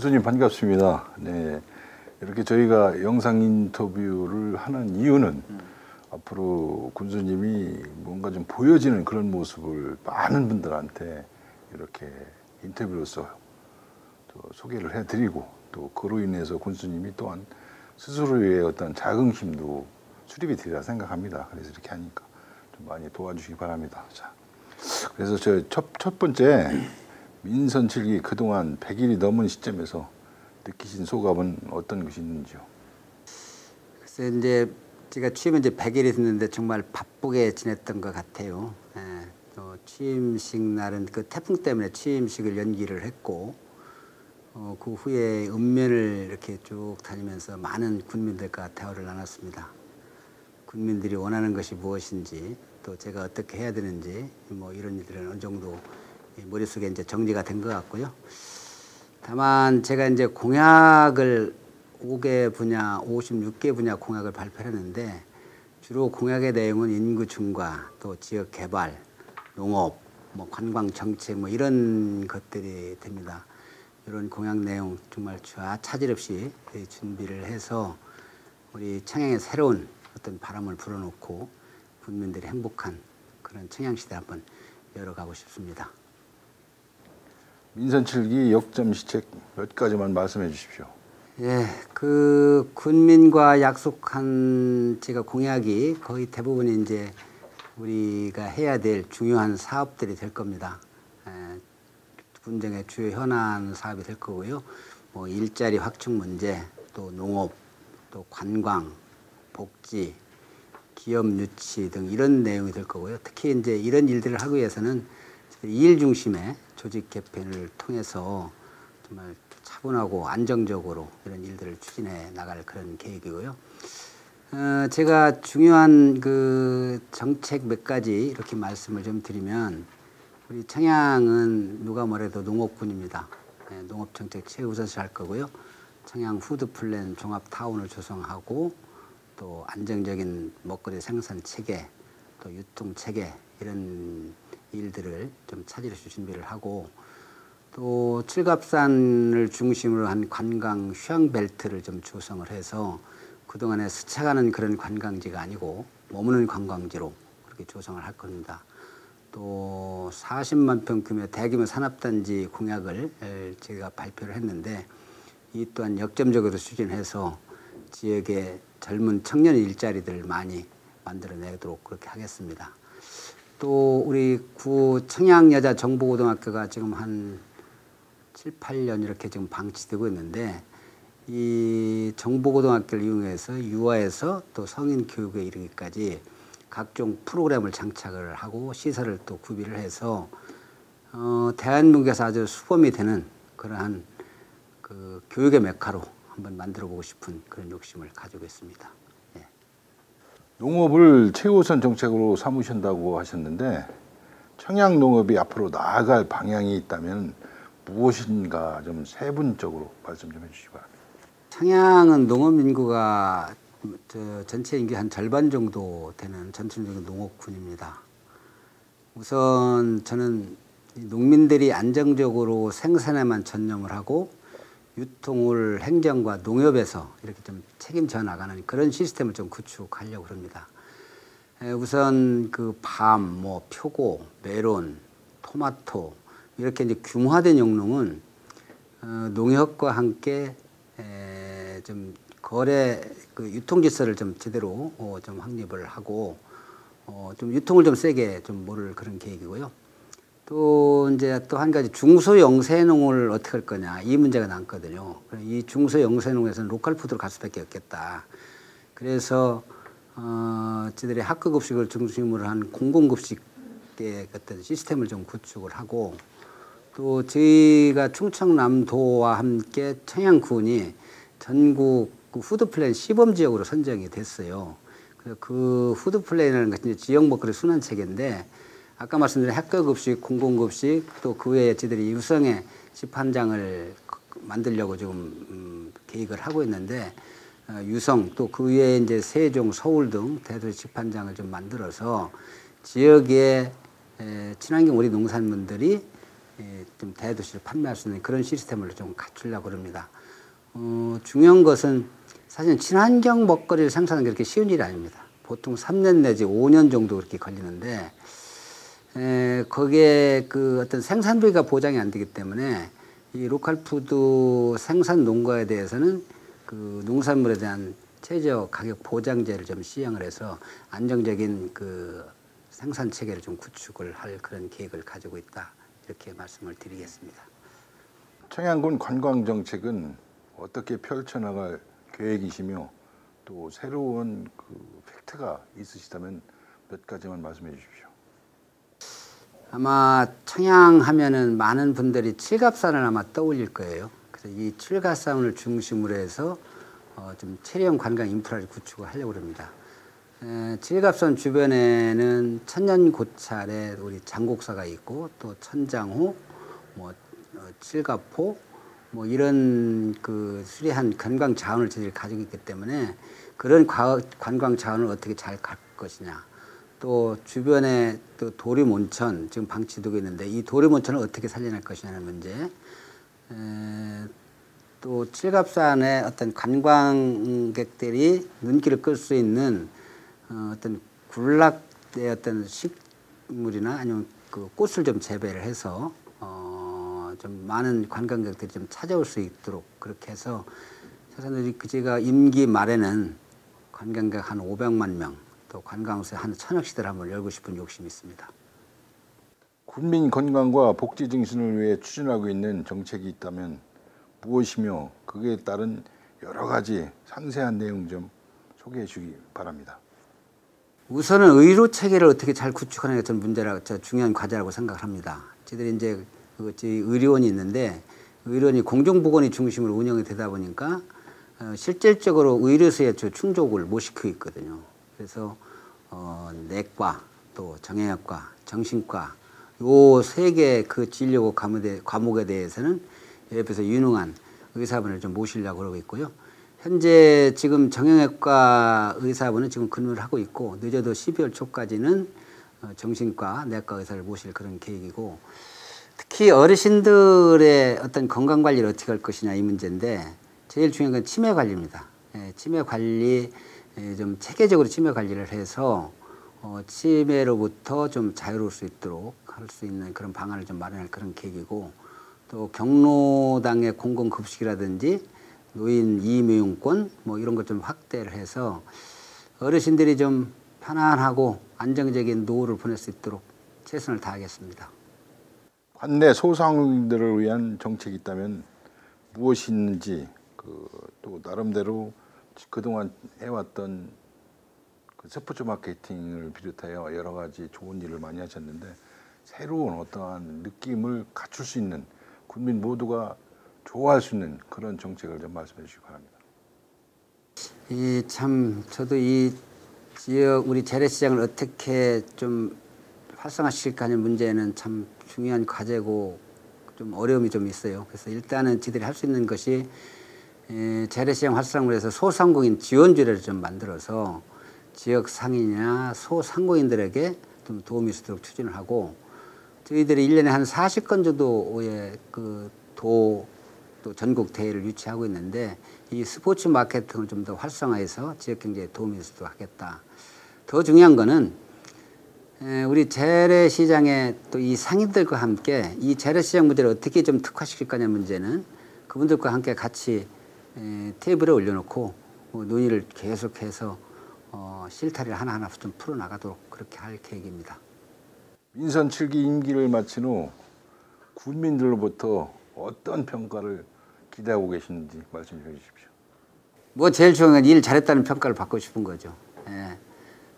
군수님 반갑습니다. 네, 이렇게 저희가 영상 인터뷰를 하는 이유는 앞으로 군수님이 뭔가 좀 보여지는 그런 모습을 많은 분들한테 이렇게 인터뷰로서 또 소개를 해드리고 또 그로 인해서 군수님이 또한 스스로의 어떤 자긍심도 수립이 되리라 생각합니다. 그래서 이렇게 하니까 좀 많이 도와주시기 바랍니다. 자, 그래서 저 첫 번째 민선 7기 그동안 100일이 넘은 시점에서 느끼신 소감은 어떤 것이 있는지요? 글쎄 이제 제가 취임한 이제 100일이 됐는데 정말 바쁘게 지냈던 것 같아요. 예, 또 취임식 날은 그 태풍 때문에 취임식을 연기를 했고 그 후에 읍면을 이렇게 쭉 다니면서 많은 군민들과 대화를 나눴습니다. 군민들이 원하는 것이 무엇인지 또 제가 어떻게 해야 되는지 뭐 이런 일들은 어느 정도 머릿속에 이제 정리가 된 것 같고요. 다만 제가 이제 공약을 5개 분야, 56개 분야 공약을 발표했는데 주로 공약의 내용은 인구 증가, 또 지역 개발, 농업, 뭐 관광 정책 뭐 이런 것들이 됩니다. 이런 공약 내용 정말 차질 없이 준비를 해서 우리 청양에 새로운 어떤 바람을 불어넣고 국민들이 행복한 그런 청양시대 한번 열어가고 싶습니다. 민선 7기 역점 시책 몇 가지만 말씀해 주십시오. 예, 그 군민과 약속한 제가 공약이 거의 대부분이 이제 우리가 해야 될 중요한 사업들이 될 겁니다. 군정의 주요 현안 사업이 될 거고요. 뭐 일자리 확충 문제, 또 농업, 또 관광, 복지, 기업 유치 등 이런 내용이 될 거고요. 특히 이제 이런 일들을 하기 위해서는 일 중심의 조직 개편을 통해서 정말 차분하고 안정적으로 이런 일들을 추진해 나갈 그런 계획이고요. 제가 중요한 그 정책 몇 가지 이렇게 말씀을 좀 드리면 우리 청양은 누가 뭐래도 농업군입니다. 농업 정책 최우선시 할 거고요. 청양 푸드플랜 종합타운을 조성하고 또 안정적인 먹거리 생산 체계, 또 유통 체계 이런 일들을 좀 차질없이 준비를 하고 또 칠갑산을 중심으로 한 관광 휴양벨트를 좀 조성을 해서 그동안에 스쳐가는 그런 관광지가 아니고 머무는 관광지로 그렇게 조성을 할 겁니다. 또 40만 평 규모 대규모 산업단지 공약을 제가 발표를 했는데 이 또한 역점적으로 추진해서 지역의 젊은 청년 일자리들을 많이 만들어내도록 그렇게 하겠습니다. 또 우리 구 청양여자정보고등학교가 지금 한 7, 8년 이렇게 지금 방치되고 있는데 이 정보고등학교를 이용해서 유아에서 또 성인 교육에 이르기까지 각종 프로그램을 장착을 하고 시설을 또 구비를 해서 대한민국에서 아주 수범이 되는 그러한 그 교육의 메카로 한번 만들어 보고 싶은 그런 욕심을 가지고 있습니다. 예. 농업을 최우선 정책으로 삼으신다고 하셨는데 청양 농업이 앞으로 나아갈 방향이 있다면 무엇인가 좀 세분적으로 말씀 좀 해주시기 바랍니다. 청양은 농업 인구가 전체 인구 한 절반 정도 되는 전체적인 농업군입니다. 우선 저는 농민들이 안정적으로 생산에만 전념을 하고 유통을 행정과 농협에서 이렇게 좀 책임져 나가는 그런 시스템을 좀 구축하려고 합니다. 우선 그 밤, 뭐 표고, 메론, 토마토 이렇게 이제 규모화된 영농은 농협과 함께 좀 거래 그 유통 질서를 좀 제대로 좀 확립을 하고 좀 유통을 좀 세게 좀 모를 그런 계획이고요. 또 이제 또 한 가지 중소영세농을 어떻게 할 거냐 이 문제가 남거든요. 이 중소영세농에서는 로컬 푸드로 갈 수밖에 없겠다. 그래서 저희들이 학교급식을 중심으로 한 공공급식의 어떤 시스템을 좀 구축을 하고 또 저희가 충청남도와 함께 청양군이 전국 푸드플랜 시범지역으로 선정이 됐어요. 그 푸드플랜이라는 것은 지역 먹거리 순환체계인데 아까 말씀드린 학교급식, 공공급식 또 그 외에 저희들이 유성의 집한장을 만들려고 지금 계획을 하고 있는데 유성 또 그 외에 이제 세종, 서울 등 대도시 집한장을 좀 만들어서 지역의 친환경 우리 농산물들이 좀 대도시를 판매할 수 있는 그런 시스템을 좀 갖추려고 합니다. 중요한 것은 사실 친환경 먹거리를 생산하는 게 그렇게 쉬운 일이 아닙니다. 보통 3년 내지 5년 정도 그렇게 걸리는데 거기에 그 어떤 생산비가 보장이 안 되기 때문에 이 로컬푸드 생산 농가에 대해서는 그 농산물에 대한 최저 가격 보장제를 좀 시행을 해서 안정적인 그 생산 체계를 좀 구축을 할 그런 계획을 가지고 있다. 이렇게 말씀을 드리겠습니다. 청양군 관광 정책은 어떻게 펼쳐나갈 계획이시며 또 새로운 그 팩트가 있으시다면 몇 가지만 말씀해 주십시오. 아마 청양하면은 많은 분들이 칠갑산을 아마 떠올릴 거예요. 그래서 이 칠갑산을 중심으로 해서 좀 체험 관광 인프라를 구축을 하려고 합니다. 칠갑산 주변에는 천년고찰에 우리 장곡사가 있고 또 천장호, 뭐 칠갑포, 뭐 이런 그 수려한 관광 자원을 저희들이 가지고 있기 때문에 그런 관광 자원을 어떻게 잘 갈 것이냐. 또 주변에 또 도림온천 지금 방치되고 있는데 이 도림온천을 어떻게 살려낼 것이냐는 문제. 또 칠갑산의 어떤 관광객들이 눈길을 끌 수 있는 어떤 군락의 어떤 식물이나 아니면 그 꽃을 좀 재배를 해서 좀 많은 관광객들이 좀 찾아올 수 있도록 그렇게 해서 사실 제가 임기 말에는 관광객 한 500만 명, 또 관광소에 한 1000억 시대를 한번 열고 싶은 욕심이 있습니다. 군민 건강과 복지 증진을 위해 추진하고 있는 정책이 있다면 무엇이며 그에 따른 여러 가지 상세한 내용 좀 소개해 주기 바랍니다. 우선은 의료 체계를 어떻게 잘 구축하는 게 저는 문제라고 중요한 과제라고 생각을 합니다. 저희들이 이제 의료원이 있는데 의료원이 공중보건이 중심으로 운영이 되다 보니까 실질적으로 의료수의 충족을 못 시키고 있거든요. 그래서 내과, 또 정형외과, 정신과 요 세 개 그 진료 과목에 대해서는 옆에서 유능한 의사분을 좀 모시려고 그러고 있고요. 현재 지금 정형외과 의사분은 지금 근무를 하고 있고 늦어도 12월 초까지는 정신과, 내과 의사를 모실 그런 계획이고 특히 어르신들의 어떤 건강 관리를 어떻게 할 것이냐 이 문제인데 제일 중요한 건 치매 관리입니다. 치매 관리 좀 체계적으로 치매 관리를 해서 치매로부터 좀 자유로울 수 있도록 할 수 있는 그런 방안을 좀 마련할 그런 계획이고 또 경로당의 공공급식이라든지 노인 이임용권 뭐 이런 것 좀 확대를 해서 어르신들이 좀 편안하고 안정적인 노후를 보낼 수 있도록 최선을 다하겠습니다. 관내 소상공인들을 위한 정책이 있다면 무엇이 있는지 또 나름대로 그동안 해왔던 그 스포츠 마케팅을 비롯하여 여러 가지 좋은 일을 많이 하셨는데 새로운 어떠한 느낌을 갖출 수 있는 국민 모두가 좋아할 수 있는 그런 정책을 좀 말씀해 주시기 바랍니다. 참 저도 이 지역 우리 재래시장을 어떻게 좀 활성화시킬까 하는 문제는 참 중요한 과제고 좀 어려움이 좀 있어요. 그래서 일단은 저희들이 할 수 있는 것이 재래시장 활성화를 해서 소상공인 지원주례를 좀 만들어서 지역 상인이나 소상공인들에게 좀 도움이 있도록 추진을 하고 저희들이 1년에 한 40건 정도의 또 전국 대회를 유치하고 있는데 이 스포츠 마케팅을 좀 더 활성화해서 지역 경제에 도움이 있도록 하겠다. 더 중요한 거는 우리 재래시장의 또 이 상인들과 함께 이 재래시장 문제를 어떻게 좀 특화시킬 거냐 문제는 그분들과 함께 같이 테이블에 올려놓고 논의를 계속해서 실타리를 하나하나 좀 풀어나가도록 그렇게 할 계획입니다. 민선 7기 임기를 마친 후 국민들로부터 어떤 평가를 기대하고 계시는지 말씀해 주십시오. 뭐 제일 중요한 건 일 잘했다는 평가를 받고 싶은 거죠.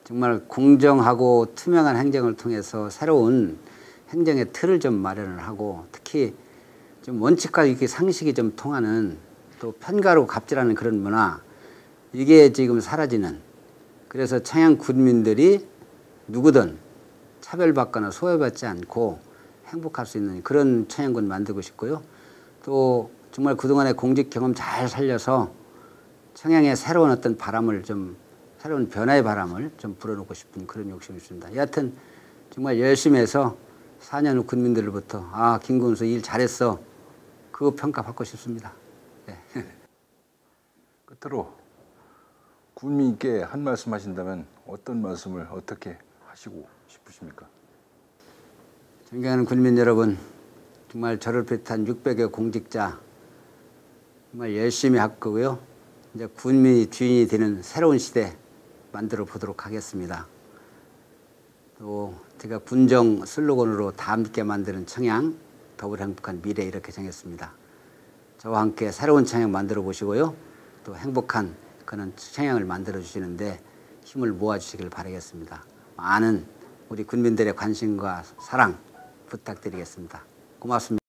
정말 공정하고 투명한 행정을 통해서 새로운 행정의 틀을 좀 마련을 하고 특히 좀 원칙과 이렇게 상식이 좀 통하는 또 편가르고 갑질하는 그런 문화 이게 지금 사라지는 그래서 청양 군민들이 누구든 차별받거나 소외받지 않고 행복할 수 있는 그런 청양군 만들고 싶고요. 또 정말 그동안의 공직 경험 잘 살려서 청양의 새로운 어떤 바람을 좀 새로운 변화의 바람을 좀 불어넣고 싶은 그런 욕심이 있습니다. 여하튼 정말 열심히 해서 4년 후 군민들로부터 아, 김군수 일 잘했어. 그거 평가받고 싶습니다. 네. 끝으로 군민께 한 말씀 하신다면 어떤 말씀을 어떻게 하시고 싶으십니까? 존경하는 군민 여러분, 정말 저를 비롯한 600여 공직자 정말 열심히 할 거고요. 이제 군민이 주인이 되는 새로운 시대 만들어 보도록 하겠습니다. 또 제가 군정 슬로건으로 다 함께 만드는 청양, 더불어 행복한 미래 이렇게 정했습니다. 저와 함께 새로운 청양 만들어 보시고요. 또 행복한 그런 청양을 만들어 주시는데 힘을 모아 주시길 바라겠습니다. 많은 우리 군민들의 관심과 사랑 부탁드리겠습니다. 고맙습니다.